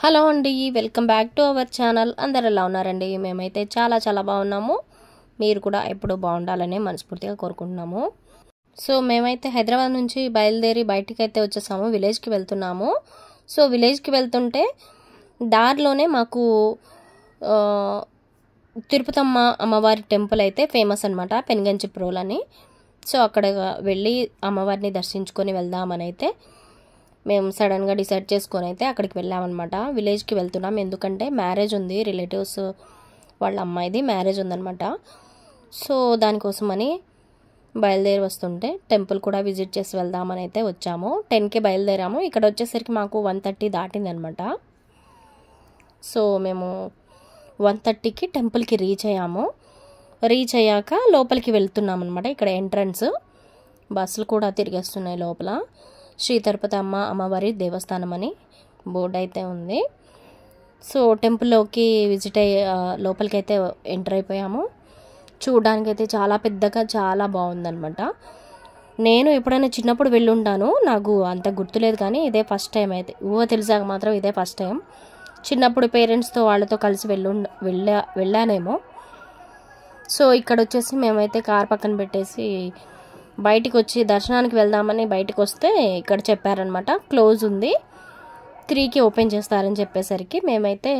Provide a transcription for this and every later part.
Hello అండి, welcome back to our channel. అందరు ఎలా ఉన్నారండి? మేమైతే చాలా బాగున్నాము. మీరు కూడా ఎప్పుడు బాగుండాలని మనస్ఫూర్తిగా కోరుకుంటున్నాము. సో మేమైతే హైదరాబాద్ నుంచి బయలుదేరి బయటికి అయితే వచ్చేసాము. విలేజ్కి వెళ్తున్నాము. సో విలేజ్కి వెళ్తుంటే దారిలోనే మాకు తిరుపతమ్మ అమ్మవారి టెంపుల్ అయితే ఫేమస్ అనమాట, పెనుగంచిప్రోలు అని. సో అక్కడ వెళ్ళి అమ్మవారిని దర్శించుకొని వెళ్దామని అయితే మేము సడన్గా డిసైడ్ చేసుకొని అయితే అక్కడికి వెళ్ళామన్నమాట. విలేజ్కి వెళ్తున్నాం, ఎందుకంటే మ్యారేజ్ ఉంది, రిలేటివ్స్ వాళ్ళ అమ్మాయిది మ్యారేజ్ ఉందన్నమాట. సో దానికోసమని బయలుదేరి వస్తుంటే టెంపుల్ కూడా విజిట్ చేసి వెళ్దామని అయితే వచ్చాము. 10కి బయలుదేరాము. ఇక్కడ వచ్చేసరికి మాకు 1:30 దాటింది అనమాట. సో మేము 1:30కి టెంపుల్కి రీచ్ అయ్యాము. రీచ్ అయ్యాక లోపలికి వెళ్తున్నాం అనమాట. ఇక్కడ ఎంట్రన్స్ బస్సులు కూడా తిరిగేస్తున్నాయి. లోపల శ్రీ తిరుపతి అమ్మవారి దేవస్థానం అని బోర్డు అయితే ఉంది. సో టెంపుల్లోకి విజిట్ లోపలికి అయితే ఎంటర్ అయిపోయాము. చూడడానికి అయితే చాలా పెద్దగా చాలా బాగుందనమాట. నేను ఎప్పుడైనా చిన్నప్పుడు వెళ్ళుంటాను, నాకు అంత గుర్తులేదు, కానీ ఇదే ఫస్ట్ టైం. అయితే తెలిసాక మాత్రం ఇదే ఫస్ట్ టైం. చిన్నప్పుడు పేరెంట్స్తో వాళ్ళతో కలిసి వెళ్ళానేమో. సో ఇక్కడ వచ్చేసి మేమైతే కార్ పక్కన పెట్టేసి బయటికి వచ్చి దర్శనానికి వెళ్దామని బయటకు వస్తే ఇక్కడ చెప్పారనమాట క్లోజ్ ఉంది, 3కి ఓపెన్ చేస్తారని చెప్పేసరికి మేమైతే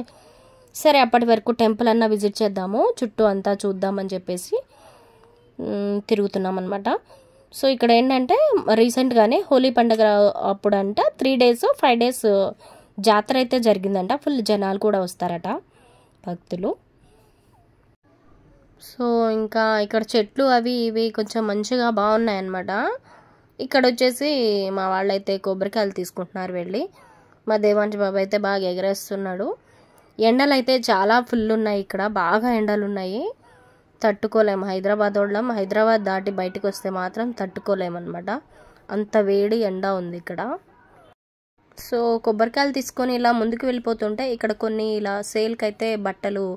సరే అప్పటి వరకు టెంపుల్ అన్నా విజిట్ చేద్దాము, చుట్టూ అంతా చూద్దామని చెప్పేసి తిరుగుతున్నాం అనమాట. సో ఇక్కడ ఏంటంటే రీసెంట్గానే హోలీ పండుగ అప్పుడంట 3 days 5 days జాతర అయితే జరిగిందంట. ఫుల్ జనాలు కూడా వస్తారట, భక్తులు. సో ఇంకా ఇక్కడ చెట్లు అవి ఇవి కొంచెం మంచిగా బాగున్నాయి అన్నమాట. ఇక్కడ వచ్చేసి మా వాళ్ళైతే కొబ్బరికాయలు తీసుకుంటున్నారు వెళ్ళి. మా దేవాంశ్ బాబు అయితే బాగా ఎగరేస్తున్నాడు. ఎండలు అయితే చాలా ఫుల్ ఉన్నాయి, ఇక్కడ బాగా ఎండలు ఉన్నాయి, తట్టుకోలేము. హైదరాబాద్ దాటి బయటకు వస్తే మాత్రం తట్టుకోలేమన్నమాట, అంత వేడి ఎండ ఉంది ఇక్కడ. సో కొబ్బరికాయలు తీసుకొని ఇలా ముందుకు వెళ్ళిపోతుంటే ఇక్కడ కొన్ని ఇలా సేల్కి అయితే బట్టలు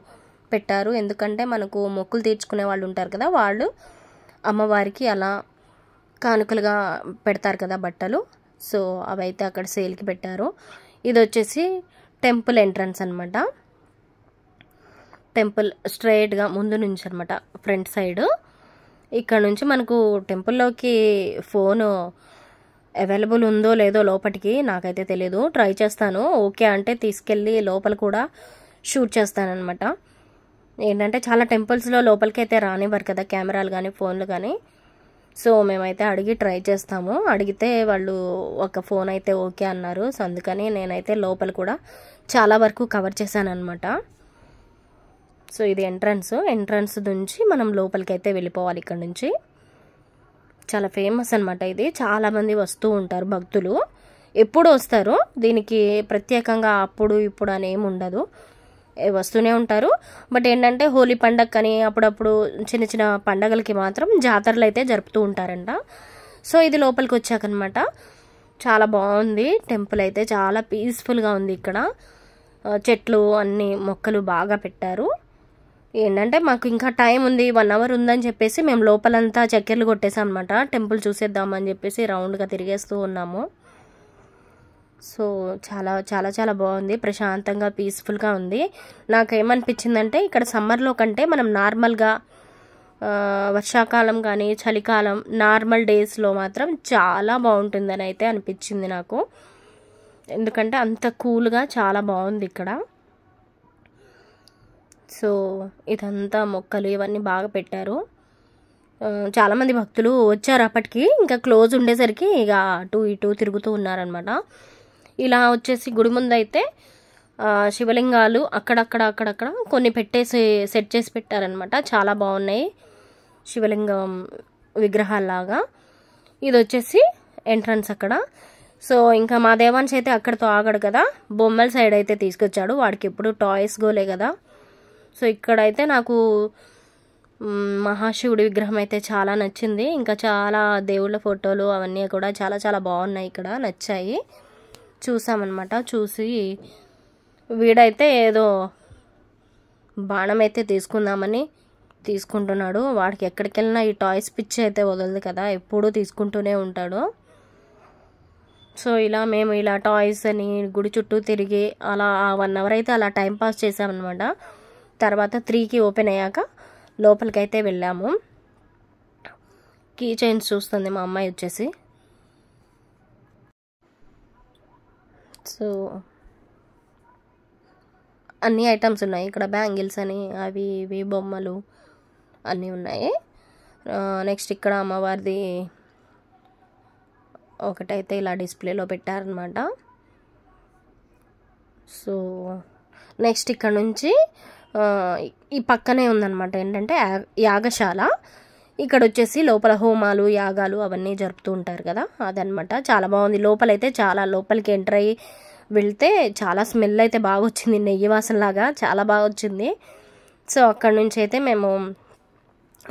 పెట్టారు. ఎందుకంటే మనకు మొక్కులు తీర్చుకునే వాళ్ళు ఉంటారు కదా, వాళ్ళు అమ్మవారికి అలా కానుకలుగా పెడతారు కదా బట్టలు. సో అవైతే అక్కడ సేల్కి పెట్టారు. ఇది వచ్చేసి టెంపుల్ ఎంట్రన్స్ అనమాట. టెంపుల్ స్ట్రైట్గా ముందు నుంచి అనమాట, ఫ్రంట్ సైడ్. ఇక్కడ నుంచి మనకు టెంపుల్లోకి ఫోను అవైలబుల్ ఉందో లేదో లోపలికి నాకైతే తెలియదు, ట్రై చేస్తాను. ఓకే అంటే తీసుకెళ్ళి లోపల కూడా షూట్ చేస్తానన్నమాట. ఏంటంటే చాలా టెంపుల్స్లో లోపలికి అయితే రానివ్వరు కదా కెమెరాలు కానీ ఫోన్లు కానీ. సో మేమైతే అడిగి ట్రై చేస్తాము. అడిగితే వాళ్ళు ఒక ఫోన్ అయితే ఓకే అన్నారు. సో అందుకని నేనైతే లోపల కూడా చాలా వరకు కవర్ చేశాను అనమాట. సో ఇది ఎంట్రన్స్ నుంచి మనం లోపలికి అయితే వెళ్ళిపోవాలి. ఇక్కడ నుంచి చాలా ఫేమస్ అనమాట ఇది, చాలామంది వస్తూ ఉంటారు భక్తులు, ఎప్పుడు వస్తారు. దీనికి ప్రత్యేకంగా అప్పుడు ఇప్పుడు అని ఏమి ఉండదు, వస్తూనే ఉంటారు. బట్ ఏంటంటే హోలీ పండగ కానీ అప్పుడప్పుడు చిన్న పండగలకి మాత్రం జాతరలు అయితే జరుపుతూ ఉంటారంట. సో ఇది లోపలికి వచ్చాకనమాట. చాలా బాగుంది టెంపుల్ అయితే, చాలా పీస్ఫుల్గా ఉంది. ఇక్కడ చెట్లు అన్ని మొక్కలు బాగా పెట్టారు. ఏంటంటే మాకు ఇంకా టైం ఉంది, 1 hour ఉందని చెప్పేసి మేము లోపలంతా చక్కెర్లు కొట్టేసాం అనమాట. టెంపుల్ చూసేద్దామని చెప్పేసి రౌండ్గా తిరిగేస్తూ ఉన్నాము. సో చాలా బాగుంది, ప్రశాంతంగా పీస్ఫుల్గా ఉంది. నాకేమనిపించిందంటే ఇక్కడ సమ్మర్లో కంటే మనం నార్మల్గా వర్షాకాలం కానీ చలికాలం నార్మల్ డేస్లో మాత్రం చాలా బాగుంటుందని అయితే అనిపించింది నాకు. ఎందుకంటే అంత కూల్గా చాలా బాగుంది ఇక్కడ. సో ఇదంతా మొక్కలు ఇవన్నీ బాగా పెట్టారు. చాలామంది భక్తులు వచ్చారు అప్పటికి, ఇంకా క్లోజ్ ఉండేసరికి ఇక అటు ఇటు తిరుగుతూ ఉన్నారనమాట. ఇలా వచ్చేసి గుడి ముందు అయితే శివలింగాలు అక్కడక్కడ కొన్ని సెట్ చేసి పెట్టారనమాట. చాలా బాగున్నాయి శివలింగం విగ్రహాల్లాగా. ఇది వచ్చేసి ఎంట్రన్స్ అక్కడ. సో ఇంకా మా దేవాంశ్ అయితే అక్కడితో ఆగడు కదా, బొమ్మల సైడ్ అయితే తీసుకొచ్చాడు. వాడికి ఎప్పుడు టాయ్స్ గోలే కదా. సో ఇక్కడైతే నాకు మహాశివుడి విగ్రహం అయితే చాలా నచ్చింది. ఇంకా చాలా దేవుళ్ళ ఫోటోలు అవన్నీ కూడా చాలా బాగున్నాయి, ఇక్కడ నచ్చాయి. చూసామన్నమాట. చూసి వీడైతే ఏదో బాణం అయితే తీసుకుందామని తీసుకుంటున్నాడు. వాడికి ఎక్కడికి వెళ్ళినా ఈ టాయ్స్ పిచ్చి అయితే వదలదు కదా, ఎప్పుడూ తీసుకుంటూనే ఉంటాడు. సో ఇలా మేము ఇలా టాయ్స్ అని గుడి చుట్టూ తిరిగి అలా 1 అవర్ అయితే అలా టైం పాస్ చేసామన్నమాట. తర్వాత 3కి ఓపెన్ అయ్యాక లోపలికైతే వెళ్ళాము. కీ చైన్స్ చూస్తుంది మా అమ్మాయి వచ్చేసి. సో అన్ని ఐటమ్స్ ఉన్నాయి ఇక్కడ, బ్యాంగిల్స్ అని అవి ఇవి బొమ్మలు అన్నీ ఉన్నాయి. నెక్స్ట్ ఇక్కడ అమ్మవారిది ఒకటైతే ఇలా డిస్ప్లేలో పెట్టారనమాట. సో నెక్స్ట్ ఇక్కడ నుంచి ఈ పక్కనే ఉందన్నమాట ఏంటంటే యాగశాల. ఇక్కడ వచ్చేసి లోపల హోమాలు యాగాలు అవన్నీ జరుపుతూ ఉంటారు కదా, అదనమాట. చాలా బాగుంది. లోపలైతే చాలా లోపలికి ఎంటర్ అయ్యి వెళ్తే చాలా స్మెల్ అయితే బాగా వచ్చింది, నెయ్యి వాసనలాగా చాలా బాగా వచ్చింది. సో అక్కడ నుంచి అయితే మేము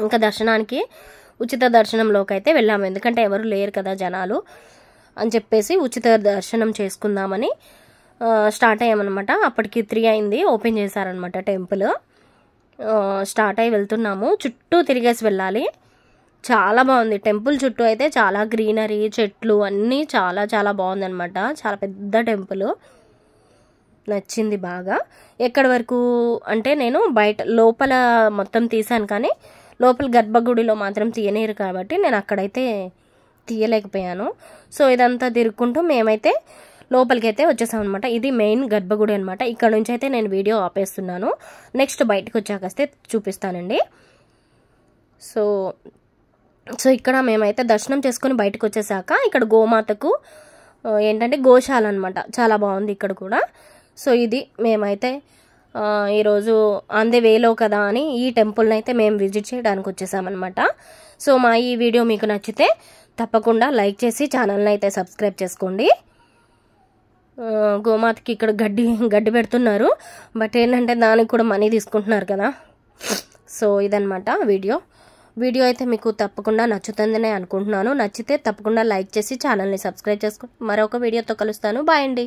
ఇంకా దర్శనానికి ఉచిత దర్శనంలోకి అయితే వెళ్ళాము. ఎందుకంటే ఎవరు లేరు కదా జనాలు అని చెప్పేసి ఉచిత దర్శనం చేసుకుందామని స్టార్ట్ అయ్యామన్నమాట. అప్పటికి 3 అయింది, ఓపెన్ చేశారనమాట టెంపుల్. స్టార్ట్ అయ్యి వెళ్తున్నాము. చుట్టూ తిరిగేసి వెళ్ళాలి. చాలా బాగుంది టెంపుల్ చుట్టూ అయితే, చాలా గ్రీనరీ చెట్లు అన్నీ చాలా చాలా బాగుందన్నమాట. చాలా పెద్ద టెంపుల్, నచ్చింది బాగా. ఎక్కడి వరకు అంటే నేను బయట లోపల మొత్తం తీసాను, కానీ లోపల గర్భగుడిలో మాత్రం తీయలేరు కాబట్టి నేను అక్కడైతే తీయలేకపోయాను. సో ఇదంతా తిరుక్కుంటూ మేమైతే లోపలికైతే వచ్చేసాం అనమాట. ఇది మెయిన్ గర్భగుడి అనమాట. ఇక్కడ నుంచి అయితే నేను వీడియో ఆపేస్తున్నాను, నెక్స్ట్ బయటకు వచ్చాకస్తే చూపిస్తానండి. సో ఇక్కడ మేమైతే దర్శనం చేసుకొని బయటకు వచ్చేసాక ఇక్కడ గోమాతకు ఏంటంటే గోశాల అనమాట, చాలా బాగుంది ఇక్కడ కూడా. సో ఇది మేమైతే ఈరోజు ఆన్ ది వేలో కదా అని ఈ టెంపుల్ని అయితే మేము విజిట్ చేయడానికి వచ్చేసామన్నమాట. సో మా ఈ వీడియో మీకు నచ్చితే తప్పకుండా లైక్ చేసి ఛానల్ని అయితే సబ్స్క్రైబ్ చేసుకోండి. గోమాతకి ఇక్కడ గడ్డి పెడుతున్నారు, బట్ ఏంటంటే దానికి కూడా మనీ తీసుకుంటున్నారు కదా. సో ఇదనమాట వీడియో అయితే మీకు తప్పకుండా నచ్చుతుందనే అనుకుంటున్నాను. నచ్చితే తప్పకుండా లైక్ చేసి ఛానల్ని సబ్స్క్రైబ్ చేసుకోండి. మరొక వీడియోతో కలుస్తాను. బాయ్ అండి.